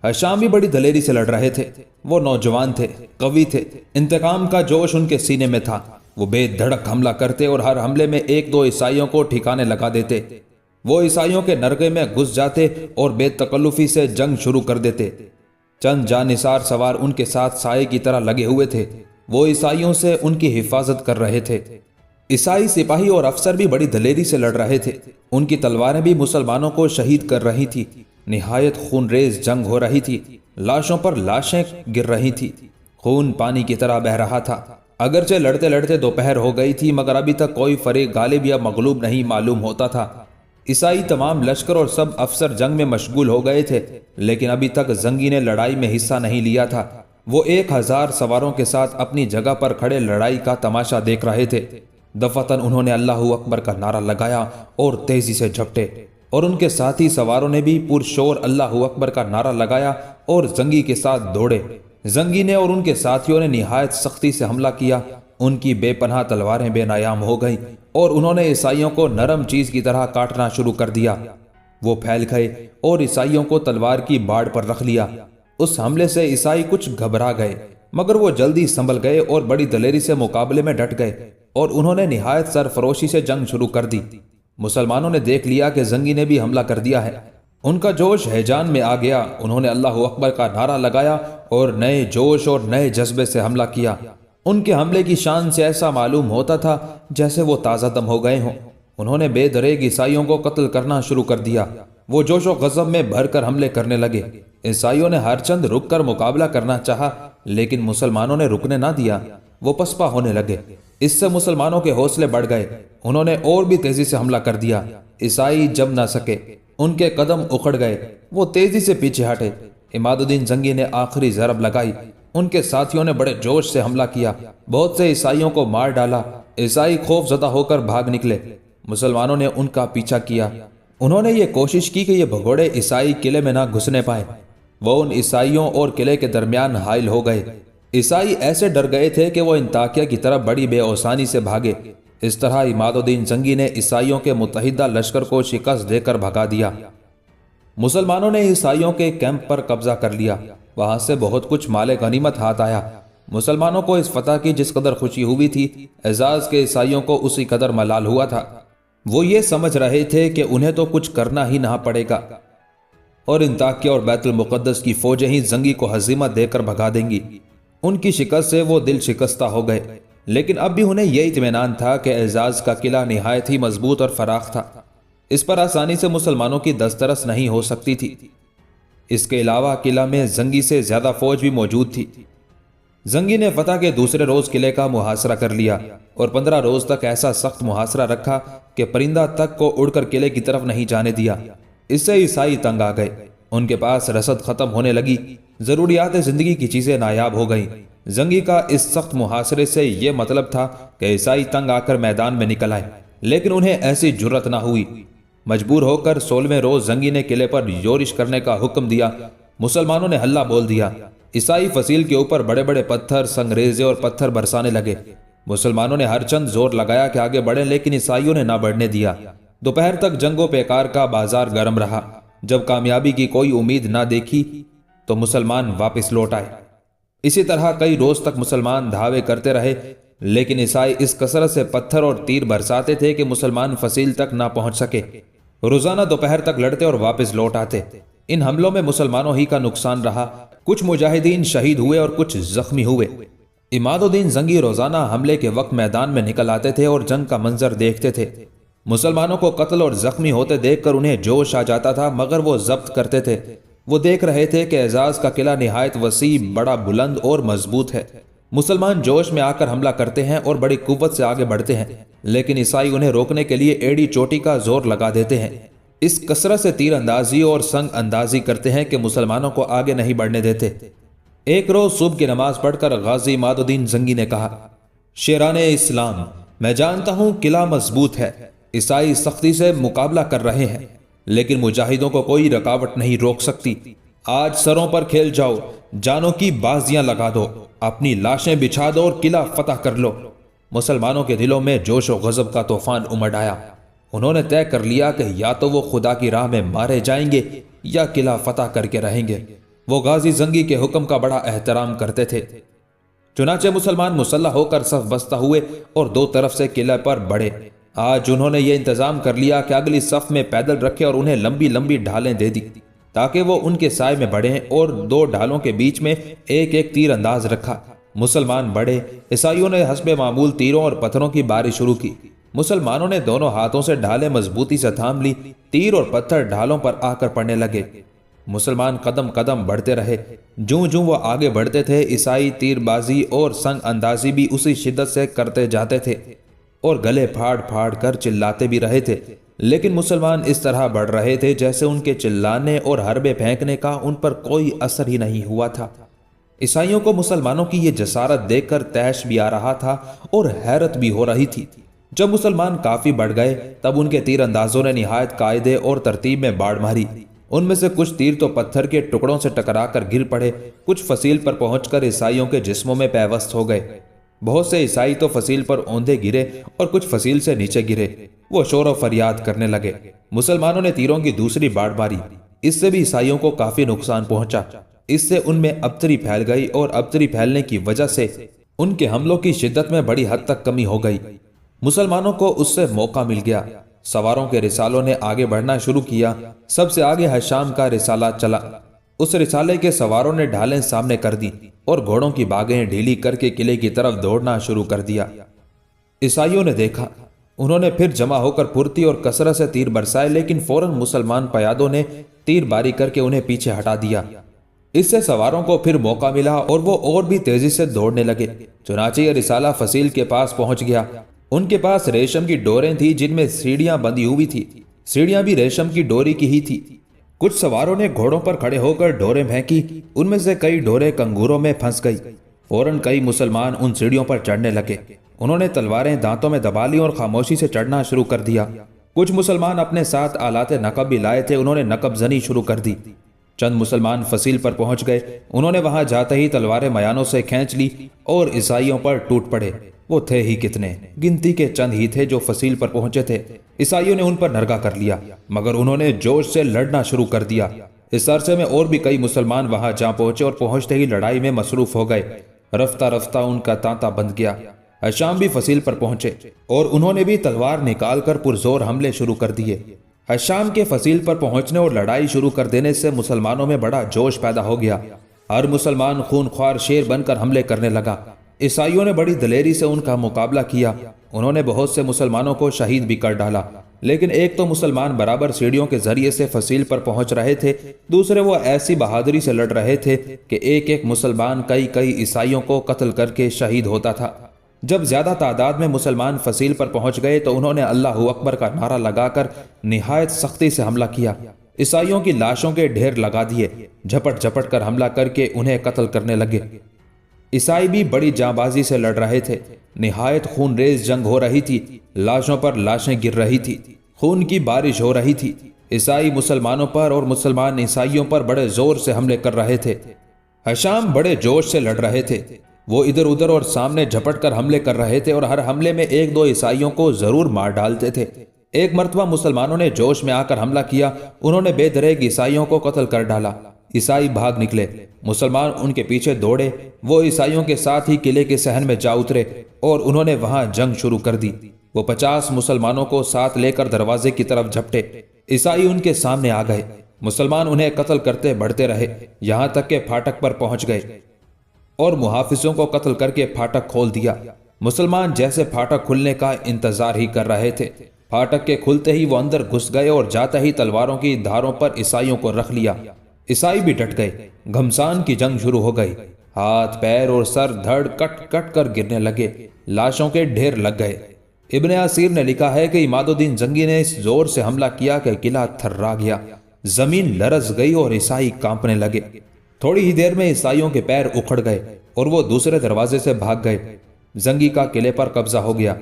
S1: حشام بھی بڑی دلیری سے لڑ رہے تھے۔ وہ نوجوان تھے، قوی تھے، انتقام کا جوش ان کے سینے میں تھا۔ وہ بے دھڑک حملہ کرتے اور ہر حملے میں ایک دو عیسائیوں کو ٹھکانے لگا دیتے۔ وہ عیسائیوں کے نرغے میں گھس جاتے اور بے تکلفی سے جنگ شروع کر دیتے۔ چند جانثار سوار ان کے ساتھ سائے کی طرح لگے ہوئے تھے، وہ عیسائیوں سے ان کی حفاظت کر رہے تھے۔ عیسائی سپاہی اور افسر بھی بڑی دلیری سے لڑ رہے تھے، ان کی تلواریں بھی مسلمانوں کو شہید کر رہی تھی۔ نہایت خون ریز جنگ ہو رہی تھی، لاشوں پر لاشیں گر رہی تھی، خون پانی کی طرح بہہ رہا تھا۔ اگرچہ لڑتے لڑتے دوپہر ہو گئی تھی مگر ابھی تک کوئی فریق غالب یا مغلوب نہیں معلوم ہوتا تھا۔ عیسائی تمام لشکر اور سب افسر جنگ میں مشغول ہو گئے تھے، لیکن ابھی تک زنگی نے لڑائی میں حصہ نہیں لیا تھا۔ وہ 1000 سواروں کے ساتھ اپنی جگہ پر کھڑے لڑائی کا تماشا دیکھ رہے تھے۔ دفعتاً انہوں نے اللہ اکبر کا نعرہ لگایا اور تیزی سے جھپٹے، اور ان کے ساتھی سواروں نے بھی پرشور اللہ اکبر کا نعرہ لگایا اور زنگی کے ساتھ دوڑے۔ زنگی نے اور ان کے ساتھیوں نے نہایت سختی سے حملہ کیا۔ ان کی بے پناہ تلواریں بے ناام ہو گئیں اور انہوں نے عیسائیوں کو نرم چیز کی طرح کاٹنا شروع کر دیا۔ وہ پھیل گئے اور عیسائیوں کو تلوار کی باڑ پر رکھ لیا۔ اس حملے سے عیسائی کچھ گھبرا گئے مگر وہ جلدی سنبھل گئے اور بڑی دلیری سے مقابلے میں ڈٹ گئے اور انہوں نے نہایت سرفروشی سے جنگ شروع کر دی۔ مسلمانوں نے دیکھ لیا کہ زنگی نے بھی حملہ کر دیا ہے۔ ان کا جوش ہیجان میں آ گیا، انہوں نے اللہ اکبر کا نعرہ لگایا اور نئے جوش اور نئے جذبے سے حملہ کیا۔ ان کے حملے کی شان سے ایسا معلوم ہوتا تھا جیسے وہ تازہ دم ہو گئے ہوں۔ انہوں نے بے دریغ عیسائیوں کو قتل کرنا شروع کر دیا۔ وہ جوش و غضب میں بھر کر حملے کرنے لگے۔ عیسائیوں نے ہر چند رک کر مقابلہ کرنا چاہا، لیکن مسلمانوں نے رکنے نہ دیا۔ وہ پسپا ہونے لگے۔ اس سے مسلمانوں کے حوصلے بڑھ گئے۔ انہوں نے اور بھی تیزی سے حملہ کر دیا۔ عیسائی جم نہ سکے، ان کے قدم اکھڑ گئے، وہ تیزی سے پیچھے ہٹے۔ عماد الدین زنگی نے آخری ضرب لگائی۔ ان کے ساتھیوں نے بڑے جوش سے حملہ کیا، بہت سے عیسائیوں کو مار ڈالا۔ عیسائی خوف زدہ ہو کر بھاگ نکلے۔ مسلمانوں نے ان کا پیچھا کیا۔ انہوں نے یہ کوشش کی کہ یہ بھگوڑے عیسائی قلعے میں نہ گھسنے پائیں۔ وہ ان عیسائیوں اور قلعے کے درمیان حائل ہو گئے۔ عیسائی ایسے ڈر گئے تھے کہ وہ انطاکیہ کی طرف بڑی بے اوسانی سے بھاگے۔ اس طرح عماد الدین زنگی نے عیسائیوں کے متحدہ لشکر کو شکست دے کر بھگا دیا۔ مسلمانوں نے عیسائیوں کے کیمپ پر قبضہ کر لیا۔ وہاں سے بہت کچھ مال غنیمت ہاتھ آیا۔ مسلمانوں کو اس فتح کی جس قدر خوشی ہوئی تھی، اعزاز کے عیسائیوں کو اسی قدر ملال ہوا تھا۔ وہ یہ سمجھ رہے تھے کہ انہیں تو کچھ کرنا ہی نہ پڑے گا اور انطاکیہ اور بیت المقدس کی فوجیں ہی زنگی کو ہزیمت دے کر بھگا دیں گی۔ ان کی شکست سے وہ دل شکستہ ہو گئے، لیکن اب بھی انہیں یہ اطمینان تھا کہ اعزاز کا قلعہ نہایت ہی مضبوط اور فراخ تھا۔ اس پر آسانی سے مسلمانوں کی دسترس نہیں ہو سکتی تھی۔ اس کے علاوہ قلعہ میں زنگی سے زیادہ فوج بھی موجود تھی۔ زنگی نے فتح کے دوسرے روز قلعے کا محاصرہ کر لیا اور 15 روز تک ایسا سخت محاصرہ رکھا کہ پرندہ تک کو اڑ کر قلعے کی طرف نہیں جانے دیا۔ اس سے عیسائی تنگ آ گئے۔ ان کے پاس رسد ختم ہونے لگی، ضروریات زندگی کی چیزیں نایاب ہو گئیں۔ زنگی کا اس سخت محاصرے سے یہ مطلب تھا کہ عیسائی تنگ آ کر میدان میں نکل آئے، لیکن انہیں ایسی جرت نہ ہوئی۔ مجبور ہو کر 16ویں روز زنگی نے قلعے پر یورش کرنے کا حکم دیا۔ مسلمانوں نے ہلہ بول دیا۔ عیسائی فصیل کے اوپر بڑے بڑے پتھر، سنگریزے اور پتھر برسانے لگے۔ مسلمانوں نے ہر چند زور لگایا کہ آگے بڑھیں، لیکن عیسائیوں نے نہ بڑھنے دیا۔ دوپہر تک جنگ و پیکار کا بازار گرم رہا۔ جب کامیابی کی کوئی امید نہ دیکھی تو مسلمان واپس لوٹ آئے۔ اسی طرح کئی روز تک مسلمان دھاوے کرتے رہے، لیکن عیسائی اس کثرت سے پتھر اور تیر برساتے تھے کہ مسلمان فصیل تک نہ پہنچ سکے۔ روزانہ دوپہر تک لڑتے اور واپس لوٹ آتے۔ ان حملوں میں مسلمانوں ہی کا نقصان رہا۔ کچھ مجاہدین شہید ہوئے اور کچھ زخمی ہوئے۔ عماد الدین زنگی روزانہ حملے کے وقت میدان میں نکل آتے تھے اور جنگ کا منظر دیکھتے تھے۔ مسلمانوں کو قتل اور زخمی ہوتے دیکھ کر انہیں جوش آ جاتا تھا، مگر وہ ضبط کرتے تھے۔ وہ دیکھ رہے تھے کہ اعزاز کا قلعہ نہایت وسیع، بڑا بلند اور مضبوط ہے۔ مسلمان جوش میں آ کر حملہ کرتے ہیں اور بڑی قوت سے آگے بڑھتے ہیں، لیکن عیسائی انہیں روکنے کے لیے ایڑی چوٹی کا زور لگا دیتے ہیں۔ اس کثرت سے تیر اندازی اور سنگ اندازی کرتے ہیں کہ مسلمانوں کو آگے نہیں بڑھنے دیتے۔ ایک روز صبح کی نماز پڑھ کر غازی عماد الدین زنگی نے کہا، شیران اسلام، میں جانتا ہوں قلعہ مضبوط ہے، عیسائی سختی سے مقابلہ کر رہے ہیں، لیکن مجاہدوں کو کوئی رکاوٹ نہیں روک سکتی۔ آج سروں پر کھیل جاؤ، جانوں کی بازیاں لگا دو، اپنی لاشیں بچھا دو اور قلعہ فتح کر لو۔ مسلمانوں کے دلوں میں جوش و غضب کا طوفان امڈ آیا۔ انہوں نے طے کر لیا کہ یا تو وہ خدا کی راہ میں مارے جائیں گے یا قلعہ فتح کر کے رہیں گے۔ وہ غازی زنگی کے حکم کا بڑا احترام کرتے تھے۔ چنانچہ مسلمان مسلح ہو کر صف بستہ ہوئے اور دو طرف سے قلعے پر بڑھے۔ آج انہوں نے یہ انتظام کر لیا کہ اگلی صف میں پیدل رکھے اور انہیں لمبی لمبی ڈھالیں دے دی تاکہ وہ ان کے سائے میں بڑھیں، اور دو ڈھالوں کے بیچ میں ایک ایک تیر انداز رکھا۔ مسلمان بڑھے۔ عیسائیوں نے حسب معمول تیروں اور پتھروں کی بارش شروع کی۔ مسلمانوں نے دونوں ہاتھوں سے ڈھالیں مضبوطی سے تھام لی۔ تیر اور پتھر ڈھالوں پر آ کر پڑنے لگے۔ مسلمان قدم قدم بڑھتے رہے۔ جوں جوں وہ آگے بڑھتے تھے، عیسائی تیر بازی اور سنگ اندازی بھی اسی شدت سے کرتے جاتے تھے اور گلے پھاڑ پھاڑ کر چلاتے بھی رہے تھے، لیکن مسلمان اس طرح بڑھ رہے تھے جیسے ان کے چلانے اور حربے پھینکنے کا ان پر کوئی اثر ہی نہیں ہوا تھا۔ عیسائیوں کو مسلمانوں کی یہ جسارت دیکھ کر طیش بھی آ رہا تھا اور حیرت بھی ہو رہی تھی۔ جب مسلمان کافی بڑھ گئے تب ان کے تیر اندازوں نے نہایت قاعدے اور ترتیب میں باڑ ماری۔ ان میں سے کچھ تیر تو پتھر کے ٹکڑوں سے ٹکرا کر گر پڑے، کچھ فصیل پر پہنچ کر عیسائیوں کے جسموں میں پیوست ہو گئے۔ بہت سے عیسائی تو فصیل پر اوندے گرے اور کچھ فصیل سے نیچے گرے۔ وہ شور و فریاد کرنے لگے۔ مسلمانوں نے تیروں کی دوسری باڑ ماری، اس سے بھی عیسائیوں کو کافی نقصان پہنچا۔ اس سے ان میں ابتری پھیل گئی اور ابتری پھیلنے کی وجہ سے ان کے حملوں کی شدت میں بڑی حد تک کمی ہو گئی۔ مسلمانوں کو اس سے موقع مل گیا۔ سواروں کے رسالوں نے آگے بڑھنا شروع کیا۔ سب سے آگے حشام کا رسالہ چلا۔ اس رسالے کے سواروں نے ڈھالیں سامنے کر دی اور گھوڑوں کی باگیں ڈھیلی کر کے قلعے کی طرف دوڑنا شروع کر دیا۔ عیسائیوں نے دیکھا، انہوں نے پھر جمع ہو کر پھرتی اور کثرت سے تیر برسائے، لیکن فوراً مسلمان پیادوں نے تیر باری کر کے انہیں پیچھے ہٹا دیا۔ اس سے سواروں کو پھر موقع ملا اور وہ اور بھی تیزی سے دوڑنے لگے۔ چنانچہ یہ رسالہ فصیل کے پاس پہنچ گیا۔ ان کے پاس ریشم کی ڈوریں تھیں جن میں سیڑھیاں بندھی ہوئی تھی۔ سیڑھیاں بھی ریشم کی ڈوری کی ہی تھی۔ کچھ سواروں نے گھوڑوں پر کھڑے ہو کر ڈوریں پھینکی، ان میں سے کئی ڈوریں کنگوروں میں پھنس گئی۔ فوراً کئی مسلمان ان سیڑھیوں پر چڑھنے لگے۔ انہوں نے تلواریں دانتوں میں دبا لی اور خاموشی سے چڑھنا شروع کر دیا۔ کچھ مسلمان اپنے ساتھ آلات نقب بھی لائے تھے، انہوں نے نقب زنی شروع کر دی۔ چند مسلمان فصیل پر پہنچ گئے، انہوں نے وہاں جاتے ہی تلواریں میانوں سے کھینچ لی اور عیسائیوں پر ٹوٹ پڑے۔ وہ تھے ہی کتنے، گنتی کے چند ہی تھے جو فصیل پر پہنچے تھے۔ عیسائیوں نے ان پر نرگا کر لیا، مگر انہوں نے جوش سے لڑنا شروع کر دیا۔ اس عرصے میں اور بھی کئی مسلمان وہاں جا پہنچے اور پہنچتے ہی لڑائی میں مصروف ہو گئے۔ رفتہ رفتہ ان کا تانتا بند گیا۔ ہشام بھی فصیل پر پہنچے اور انہوں نے بھی تلوار نکال کر پرزور حملے شروع کر دیے۔ ہشام کے فصیل پر پہنچنے اور لڑائی شروع کر دینے سے مسلمانوں میں بڑا جوش پیدا ہو گیا۔ ہر مسلمان خون خوار شیر بن کر حملے کرنے لگا۔ عیسائیوں نے بڑی دلیری سے ان کا مقابلہ کیا۔ انہوں نے بہت سے مسلمانوں کو شہید بھی کر ڈالا، لیکن ایک تو مسلمان برابر سیڑھیوں کے ذریعے سے فصیل پر پہنچ رہے تھے، دوسرے وہ ایسی بہادری سے لڑ رہے تھے کہ ایک ایک مسلمان کئی عیسائیوں کو قتل کر کے شہید ہوتا تھا۔ جب زیادہ تعداد میں مسلمان فصیل پر پہنچ گئے تو انہوں نے اللہ اکبر کا نعرہ لگا کر نہایت سختی سے حملہ کیا۔ عیسائیوں کی لاشوں کے ڈھیر لگا دیے، جھپٹ جھپٹ کر حملہ کر کے انہیں قتل کرنے لگے۔ عیسائی بھی بڑی جاں بازی سے لڑ رہے تھے۔ نہایت خون ریز جنگ ہو رہی تھی، لاشوں پر لاشیں گر رہی تھی، خون کی بارش ہو رہی تھی۔ عیسائی مسلمانوں پر اور مسلمان عیسائیوں پر بڑے زور سے حملے کر رہے تھے۔ ہشام بڑے جوش سے لڑ رہے تھے، وہ ادھر ادھر اور سامنے جھپٹ کر حملے کر رہے تھے اور ہر حملے میں ایک دو عیسائیوں کو ضرور مار ڈالتے تھے۔ ایک مرتبہ مسلمانوں نے جوش میں آ کر حملہ کیا، انہوں نے بے دریغ عیسائیوں کو قتل کر ڈالا۔ عیسائی بھاگ نکلے، مسلمان ان کے پیچھے دوڑے، وہ عیسائیوں کے ساتھ ہی قلعے کے صحن میں جا اترے اور انہوں نے وہاں جنگ شروع کر دی۔ وہ 50 مسلمانوں کو ساتھ لے کر دروازے کی طرف جھپٹے۔ عیسائی ان کے سامنے آ گئے، مسلمان انہیں قتل کرتے بڑھتے رہے، یہاں تک کہ پھاٹک پر پہنچ گئے اور محافظوں کو قتل کر کے پھاٹک کھول دیا۔ مسلمان جیسے پھاٹک کھلنے کا انتظار ہی کر رہے تھے، پھاٹک کے کھلتے ہی وہ اندر گھس گئے اور جاتے ہی تلواروں کی دھاروں پر عیسائیوں کو رکھ لیا۔ عیسائی بھی ڈٹ گئے، گھمسان کی جنگ شروع ہو گئی۔ ہاتھ پیر اور سر دھڑ کٹ کٹ کر گرنے لگے، لاشوں کے ڈھیر لگ گئے۔ ابن اسیر نے لکھا ہے کہ عماد الدین زنگی نے اس زور سے حملہ کیا کہ قلعہ تھرا گیا، زمین لرز گئی اور عیسائی کانپنے لگے۔ تھوڑی ہی دیر میں عیسائیوں کے پیر اکھڑ گئے اور وہ دوسرے دروازے سے بھاگ گئے۔ زنگی کا قلعے پر قبضہ ہو گیا۔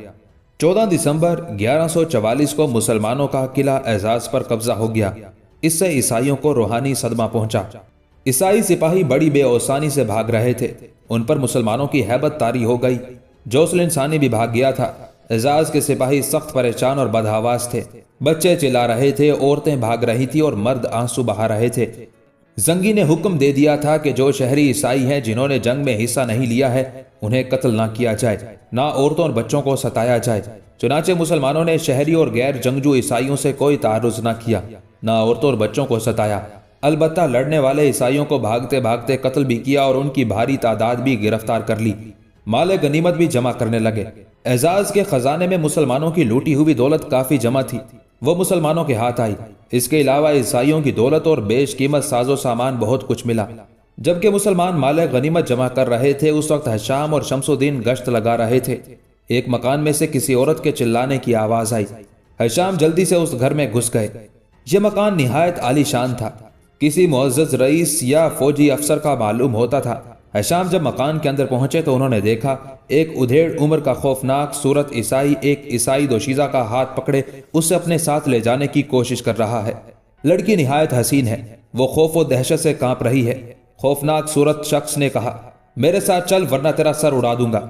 S1: 14 دسمبر 1144 کو مسلمانوں کا قلعہ اعزاز پر قبضہ ہو گیا۔ اس سے عیسائیوں کو روحانی صدمہ پہنچا۔ عیسائی سپاہی بڑی بے اوسانی سے بھاگ رہے تھے، ان پر مسلمانوں کی ہیبت طاری ہو گئی۔ جوسل انسانی بھی بھاگ گیا تھا۔ اعزاز کے سپاہی سخت پریشان اور بدحواس تھے، بچے چلا رہے تھے، عورتیں بھاگ رہی تھی اور مرد آنسو بہا رہے تھے۔ زنگی نے حکم دے دیا تھا کہ جو شہری عیسائی ہیں جنہوں نے جنگ میں حصہ نہیں لیا ہے انہیں قتل نہ کیا جائے، نہ عورتوں اور بچوں کو ستایا جائے۔ چنانچہ مسلمانوں نے شہری اور غیر جنگجو عیسائیوں سے کوئی تعرض نہ کیا، نہ عورتوں اور بچوں کو ستایا۔ البتہ لڑنے والے عیسائیوں کو بھاگتے بھاگتے قتل بھی کیا اور ان کی بھاری تعداد بھی گرفتار کر لی۔ مال غنیمت بھی جمع کرنے لگے۔ اعزاز کے خزانے میں مسلمانوں کی لوٹی ہوئی دولت کافی جمع تھی، وہ مسلمانوں کے ہاتھ آئی۔ اس کے علاوہ عیسائیوں کی دولت اور بیش قیمت ساز و سامان بہت کچھ ملا۔ جبکہ مسلمان مال غنیمت جمع کر رہے تھے، اس وقت ہشام اور شمس الدین گشت لگا رہے تھے۔ ایک مکان میں سے کسی عورت کے چلانے کی آواز آئی۔ ہشام جلدی سے اس گھر میں گھس گئے۔ یہ مکان نہایت عالی شان تھا، کسی معزز رئیس یا فوجی افسر کا معلوم ہوتا تھا۔ ہشام جب مکان کے اندر پہنچے تو انہوں نے دیکھا ایک ادھیڑ عمر کا خوفناک صورت عیسائی ایک عیسائی دوشیزہ کا ہاتھ پکڑے اسے اپنے ساتھ لے جانے کی کوشش کر رہا ہے۔ لڑکی نہایت حسین ہے، وہ خوف و دہشت سے کانپ رہی ہے۔ خوفناک صورت شخص نے کہا، میرے ساتھ چل ورنہ تیرا سر اڑا دوں گا۔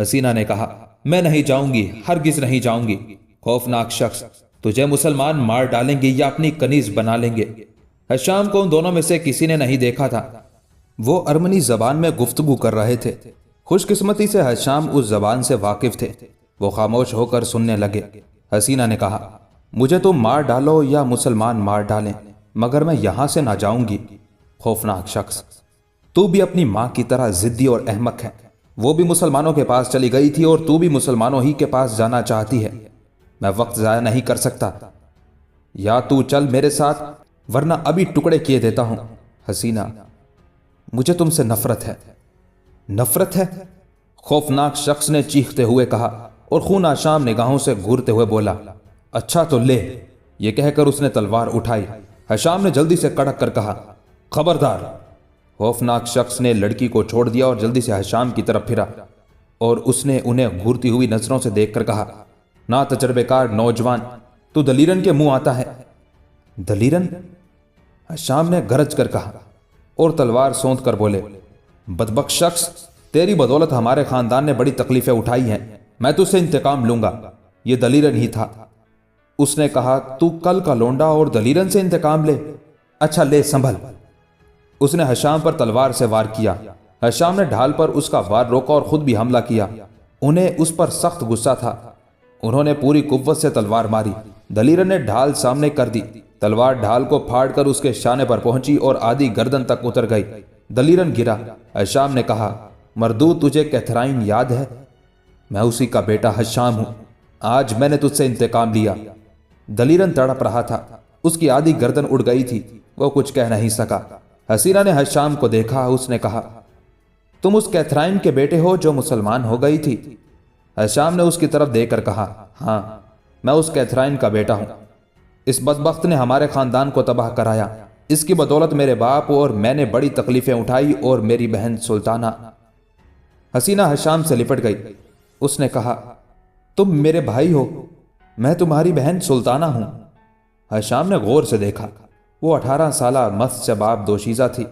S1: حسینہ نے کہا، میں نہیں جاؤں گی، ہرگز نہیں جاؤں گی۔ خوفناک شخص، تجھے مسلمان مار ڈالیں گے یا اپنی کنیز بنا لیں گے۔ ہشام کو ان دونوں میں سے کسی نے نہیں دیکھا تھا، وہ ارمنی زبان میں گفتگو کر رہے تھے۔ خوش قسمتی سے ہشام اس زبان سے واقف تھے، وہ خاموش ہو کر سننے لگے۔ حسینہ نے کہا، مجھے تم مار ڈالو یا مسلمان مار ڈالیں، مگر میں یہاں سے نہ جاؤں گی۔ خوفناک شخص، تو بھی اپنی ماں کی طرح ضدی اور احمق ہے، وہ بھی مسلمانوں کے پاس چلی گئی تھی اور تو بھی مسلمانوں ہی کے پاس جانا چاہتی ہے۔ میں وقت ضائع نہیں کر سکتا، یا تو چل میرے ساتھ ورنہ ابھی ٹکڑے کیے دیتا ہوں۔ حسینہ: مجھے تم سے نفرت ہے۔ نفرت ہے؟ خوفناک شخص نے چیختے ہوئے کہا اور خون آشام نگاہوں سے گھورتے ہوئے بولا، اچھا تو لے۔ یہ کہہ کر اس نے تلوار اٹھائی۔ ہشام نے جلدی سے کڑک کر کہا، خبردار۔ خوفناک شخص نے لڑکی کو چھوڑ دیا اور جلدی سے ہشام کی طرف پھرا اور اس نے انہیں گھورتی ہوئی نظروں سے دیکھ کر کہا، نا تجربے کار نوجوان، تو دلیرن کے منہ آتا ہے۔ دلیرن؟ ہشام نے گرج کر کہا اور تلوار سونت کر بولے، بدبخت شخص، تیری بدولت ہمارے خاندان نے بڑی تکلیفیں اٹھائی ہیں، میں تجھ سے انتقام لوں گا۔ یہ دلیرن ہی تھا۔ اس نے کہا، تو کل کا لونڈا اور دلیرن سے انتقام لے؟ اچھا لے، سنبھل۔ اس نے ہشام پر تلوار سے وار کیا۔ ہشام نے ڈھال پر اس کا وار روکا اور خود بھی حملہ کیا۔ انہیں اس پر سخت غصہ تھا۔ انہوں نے پوری قوت سے تلوار ماری۔ دلیرن نے ڈھال سامنے کر دی۔ تلوار ڈھال کو پھاڑ کر اس کے شانے پر پہنچی اور آدھی گردن تک اتر گئی۔ دلیرن گرا۔ ہشام نے کہا، مردود، تجھے کیتھرائن یاد ہے؟ میں اسی کا بیٹا ہشام ہوں۔ آج میں نے تجھ سے انتقام لیا۔ دلیرن تڑپ رہا تھا۔ اس کی آدھی گردن اڑ گئی تھی۔ وہ کچھ کہہ نہیں سکا۔ حسینہ نے ہشام کو دیکھا۔ اس نے کہا، تم اس کیتھرائن کے بیٹے ہو جو مسلمان ہو گئی تھی؟ ہشام نے اس کی طرف دیکھ کر کہا، ہاں، میں اس کیتھرائن کا بیٹا ہوں۔ اس بدبخت نے ہمارے خاندان کو تباہ کرایا۔ اس کی بدولت میرے باپ اور میں نے بڑی تکلیفیں اٹھائی اور میری بہن سلطانہ۔ حسینہ ہشام سے لپٹ گئی۔ اس نے کہا، تم میرے بھائی ہو، میں تمہاری بہن سلطانہ ہوں۔ ہشام نے غور سے دیکھا۔ وہ 18 سالہ مست شباب دوشیزہ تھی،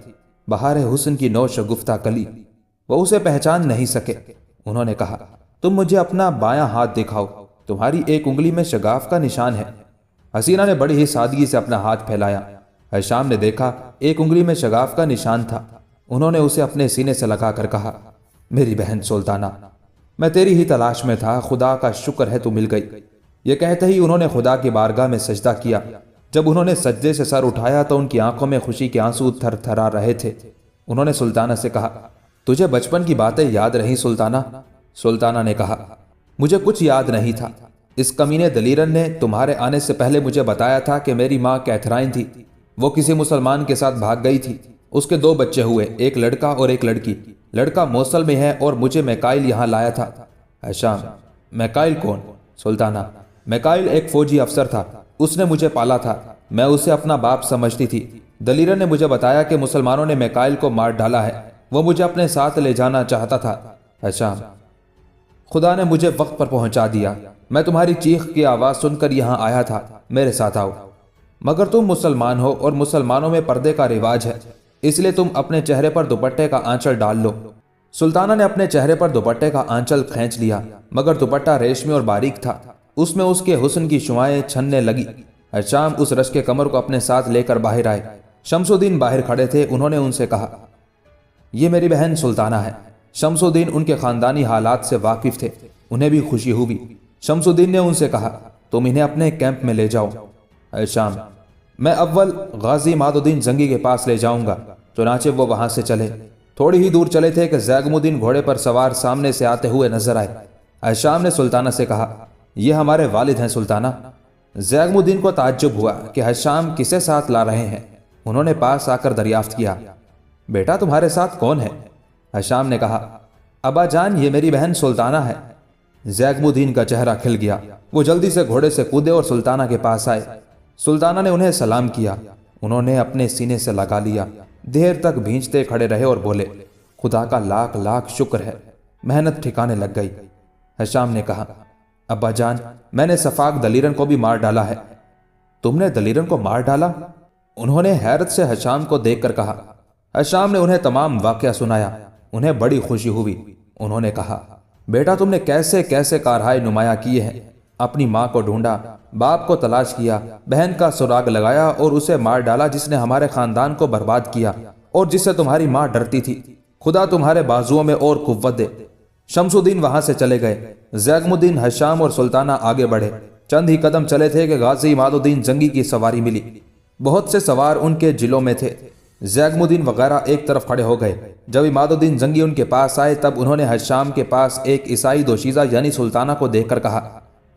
S1: بہار حسن کی نو شگفتہ کلی۔ وہ اسے پہچان نہیں سکے۔ انہوں نے کہا، تم مجھے اپنا بایاں ہاتھ دکھاؤ، تمہاری ایک انگلی میں شگاف کا نشان ہے۔ حسینہ نے بڑی ہی سادگی سے اپنا ہاتھ پھیلایا۔ ہشام نے دیکھا ایک انگلی میں شگاف کا نشان تھا۔ انہوں نے اسے اپنے سینے سے لگا کر کہا، میری بہن سلطانہ، میں تیری ہی تلاش میں تھا، خدا کا شکر ہے تو مل گئی۔ یہ کہتے ہی انہوں نے خدا کی بارگاہ میں سجدہ کیا۔ جب انہوں نے سجدے سے سر اٹھایا تو ان کی آنکھوں میں خوشی کے آنسو تھر تھرا رہے تھے۔ انہوں نے سلطانہ سے کہا، تجھے بچپن کی باتیں یاد رہیں سلطانہ؟ سلطانہ نے کہا، مجھے کچھ یاد نہیں تھا۔ اس کمینے دلیرن نے تمہارے آنے سے پہلے مجھے بتایا تھا کہ میری ماں کیتھرائن تھی، وہ کسی مسلمان کے ساتھ بھاگ گئی تھی۔ اس کے 2 بچے ہوئے، ایک لڑکا اور ایک لڑکی۔ لڑکا موصل میں ہے اور مجھے میکائل یہاں لایا تھا۔ ہشام: میکائل کون؟ سلطانہ: میکائل ایک فوجی افسر تھا، اس نے مجھے پالا تھا، میں اسے اپنا باپ سمجھتی تھی۔ دلیرن نے مجھے بتایا کہ مسلمانوں نے میکائل کو مار ڈالا ہے، وہ مجھے اپنے ساتھ لے جانا چاہتا تھا۔ ہشام: خدا نے مجھے وقت پر پہنچا دیا، میں تمہاری چیخ کی آواز سن کر یہاں آیا تھا، میرے ساتھ آؤ۔ مگر تم مسلمان ہو اور مسلمانوں میں پردے کا رواج ہے، اس لیے تم اپنے چہرے پر دوپٹے کا آنچل ڈال لو۔ سلطانہ نے اپنے چہرے پر دوپٹے کا آنچل کھینچ لیا، مگر دوپٹہ ریشمی اور باریک تھا، اس میں اس کے حسن کی شعاعیں چھننے لگی۔ ہشام اس رش کے کمر کو اپنے ساتھ لے کر باہر آئے۔ شمس الدین باہر کھڑے تھے۔ انہوں نے ان سے کہا، یہ میری بہن سلطانہ ہے۔ شمس الدین ان کے خاندانی حالات سے واقف تھے، انہیں بھی خوشی ہوئی۔ شمس الدین نے ان سے کہا، تم انہیں اپنے کیمپ میں لے جاؤ۔ ہشام: میں اول غازی عماد الدین زنگی کے پاس لے جاؤں گا۔ چنانچہ وہ وہاں سے چلے۔ تھوڑی ہی دور چلے تھے کہ زیغم الدین گھوڑے پر سوار سامنے سے آتے ہوئے نظر آئے۔ ہشام نے سلطانہ سے کہا، یہ ہمارے والد ہیں سلطانہ۔ زیغم الدین کو تعجب ہوا کہ ہشام کسے ساتھ لا رہے ہیں۔ انہوں نے پاس آ کر دریافت کیا، بیٹا تمہارے ساتھ کون ہے؟ ہشام نے کہا، ابا جان، یہ میری بہن سلطانہ ہے۔ زیغم الدین کا چہرہ کھل گیا۔ وہ جلدی سے گھوڑے سے کودے اور سلطانہ کے پاس آئے۔ سلطانہ نے انہیں سلام کیا۔ انہوں نے اپنے سینے سے لگا لیا، دیر تک بھینچتے کھڑے رہے اور بولے، خدا کا لاکھ لاکھ شکر ہے، محنت ٹھکانے لگ گئی۔ ہشام نے کہا، ابا جان، میں نے صفاق دلیرن کو بھی مار ڈالا ہے۔ تم نے دلیرن کو مار ڈالا؟ انہوں نے حیرت سے ہشام کو دیکھ کر کہا۔ ہشام نے انہیں تمام واقعہ سنایا۔ انہیں بڑی خوشی ہوئی۔ انہوں نے کہا، بیٹا تم نے کیسے کیسے کارہائے نمایاں کیے ہیں۔ اپنی ماں کو ڈھونڈا، باپ کو تلاش کیا، بہن کا سراغ لگایا اور اسے مار ڈالا جس نے ہمارے خاندان کو برباد کیا اور جس سے تمہاری ماں ڈرتی تھی۔ خدا تمہارے بازوؤں میں اور قوت دے۔ شمس الدین وہاں سے چلے گئے۔ زیغم الدین، ہشام اور سلطانہ آگے بڑھے۔ چند ہی قدم چلے تھے کہ غازی عماد الدین زنگی کی سواری ملی۔ بہت سے سوار ان کے جلوں میں تھے۔ زیغم الدین وغیرہ ایک طرف کھڑے ہو گئے۔ جب عماد الدین زنگی ان کے پاس آئے تب انہوں نے ہشام کے پاس ایک عیسائی دوشیزہ یعنی سلطانہ کو دیکھ کر کہا،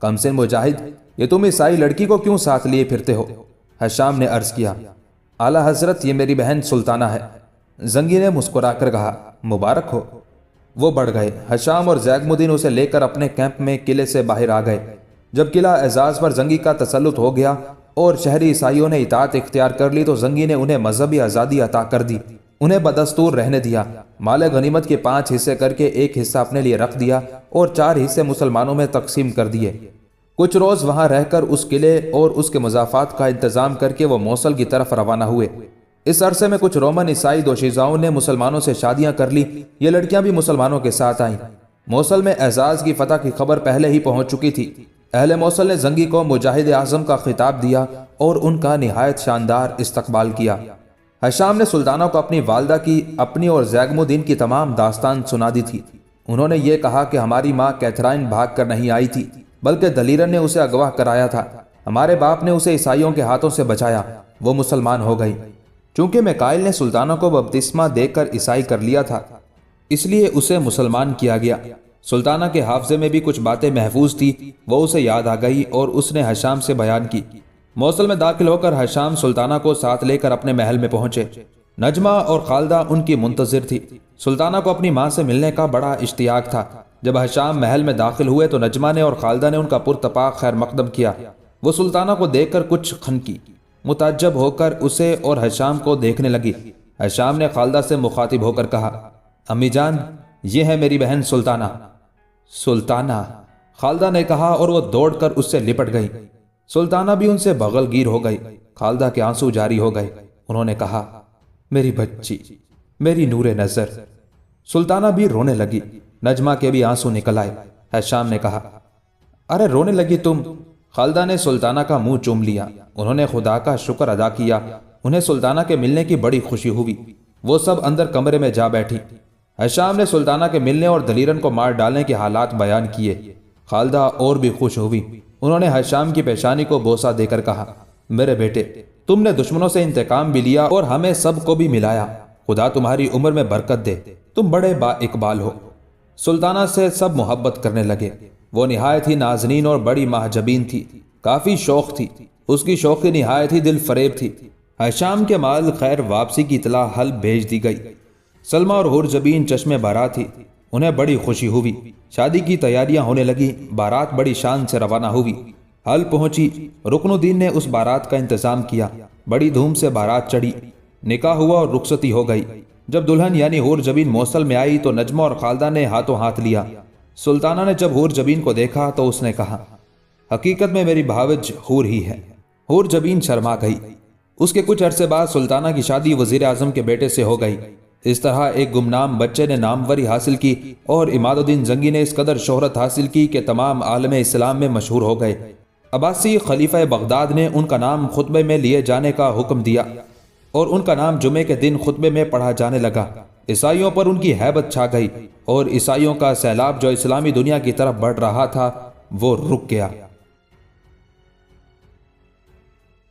S1: کمسن مجاہد، یہ تم عیسائی لڑکی کو کیوں ساتھ لیے پھرتے ہو؟ حشام نے عرض کیا، اعلیٰ حضرت یہ میری بہن سلطانہ ہے۔ زنگی نے مسکرا کر کہا، مبارک ہو۔ وہ بڑھ گئے۔ حشام اور زیغم الدین اسے لے کر اپنے کیمپ میں قلعے سے باہر آ گئے۔ جب قلعہ اعزاز پر زنگی کا تسلط ہو گیا اور شہری عیسائیوں نے اطاعت اختیار کر لی تو زنگی نے انہیں مذہبی آزادی عطا کر دی، انہیں بدستور رہنے دیا۔ مال غنیمت کے 5 حصے کر کے ایک حصہ اپنے لیے رکھ دیا اور 4 حصے مسلمانوں میں تقسیم کر دیے۔ کچھ روز وہاں رہ کر اس قلعے اور اس کے مضافات کا انتظام کر کے وہ موصل کی طرف روانہ ہوئے۔ اس عرصے میں کچھ رومن عیسائی دوشیزاؤں نے مسلمانوں سے شادیاں کر لی، یہ لڑکیاں بھی مسلمانوں کے ساتھ آئیں۔ موصل میں اعزاز کی فتح کی خبر پہلے ہی پہنچ چکی تھی۔ اہل موصل نے زنگی کو مجاہد اعظم کا خطاب دیا اور ان کا نہایت شاندار استقبال کیا۔ حشام نے سلطانہ کو اپنی والدہ کی، اپنی اور زیغم الدین کی تمام داستان سنا دی تھی۔ انہوں نے یہ کہا کہ ہماری ماں کیتھرائن بھاگ کر نہیں آئی تھی، بلکہ دلیرن نے اسے اغوا کرایا تھا۔ ہمارے باپ نے اسے عیسائیوں کے ہاتھوں سے بچایا، وہ مسلمان ہو گئی۔ چونکہ میکائل نے سلطانہ کو بپتسمہ دے کر عیسائی کر لیا تھا، اس لیے اسے مسلمان کیا گیا۔ سلطانہ کے حافظے میں بھی کچھ باتیں محفوظ تھی، وہ اسے یاد آ گئی اور اس نے حشام سے بیان کی۔ موصل میں داخل ہو کر حشام سلطانہ کو ساتھ لے کر اپنے محل میں پہنچے۔ نجمہ اور خالدہ ان کی منتظر تھی۔ سلطانہ کو اپنی ماں سے ملنے کا بڑا اشتیاق تھا۔ جب حشام محل میں داخل ہوئے تو نجمہ نے اور خالدہ نے ان کا پرتپاک خیر مقدم کیا۔ وہ سلطانہ کو دیکھ کر کچھ خنکی، متعجب ہو کر اسے اور حشام کو دیکھنے لگی۔ حشام نے خالدہ سے مخاطب ہو کر کہا، امی جان، یہ ہے میری بہن سلطانہ۔ سلطانہ، خالدہ نے کہا اور وہ دوڑ کر اس سے لپٹ گئی۔ سلطانہ بھی ان سے بغل گیر ہو گئی۔ خالدہ کے آنسو جاری ہو گئے۔ انہوں نے کہا، میری بچی، میری نور نظر۔ سلطانہ بھی رونے لگی۔ نجمہ کے بھی آنسو نکل آئے۔ حشام نے کہا، ارے رونے لگی تم؟ خالدہ نے سلطانہ کا منہ چوم لیا۔ انہوں نے خدا کا شکر ادا کیا۔ انہیں سلطانہ کے ملنے کی بڑی خوشی ہوئی۔ وہ سب اندر کمرے میں جا بیٹھی۔ حشام نے سلطانہ کے ملنے اور دلیرن کو مار ڈالنے کے حالات بیان کیے۔ خالدہ اور بھی خوش ہوئی۔ انہوں نے حشام کی پیشانی کو بوسہ دے کر کہا، میرے بیٹے، تم نے دشمنوں سے انتقام بھی لیا اور ہمیں سب کو بھی ملایا۔ خدا تمہاری عمر میں برکت دے، تم بڑے با اقبال ہو۔ سلطانہ سے سب محبت کرنے لگے۔ وہ نہایت ہی نازنین اور بڑی محجبین تھی، کافی شوق تھی۔ اس کی شوقی نہایت ہی دل فریب تھی۔ حشام کے مال خیر واپسی کی اطلاع حل بھیج دی گئی۔ سلمہ اور حور جبین چشمے بارات تھی۔ انہیں بڑی خوشی ہوئی۔ شادی کی تیاریاں ہونے لگی۔ بارات بڑی شان سے روانہ ہوئی۔ حل پہنچی۔ رکن الدین نے اس بارات کا انتظام کیا۔ بڑی دھوم سے بارات چڑھی۔ نکاح ہوا اور رخصتی ہو گئی۔ جب دلہن یعنی حور جبین موصل میں آئی تو نجمہ اور خالدہ نے ہاتھوں ہاتھ لیا۔ سلطانہ نے جب حور جبین کو دیکھا تو اس نے کہا، حقیقت میں میری بھاوج حور ہی ہے۔ حور جبین شرما گئی۔ اس کے کچھ عرصے بعد سلطانہ کی شادی وزیر اعظم کے بیٹے سے ہو گئی۔ اس طرح ایک گمنام بچے نے ناموری حاصل کی اور عماد الدین زنگی نے اس قدر شہرت حاصل کی کہ تمام عالم اسلام میں مشہور ہو گئے۔ عباسی خلیفہ بغداد نے ان کا نام خطبے میں لیے جانے کا حکم دیا اور ان کا نام جمعے کے دن خطبے میں پڑھا جانے لگا۔ عیسائیوں پر ان کی ہیبت چھا گئی اور عیسائیوں کا سیلاب جو اسلامی دنیا کی طرف بڑھ رہا تھا وہ رک گیا۔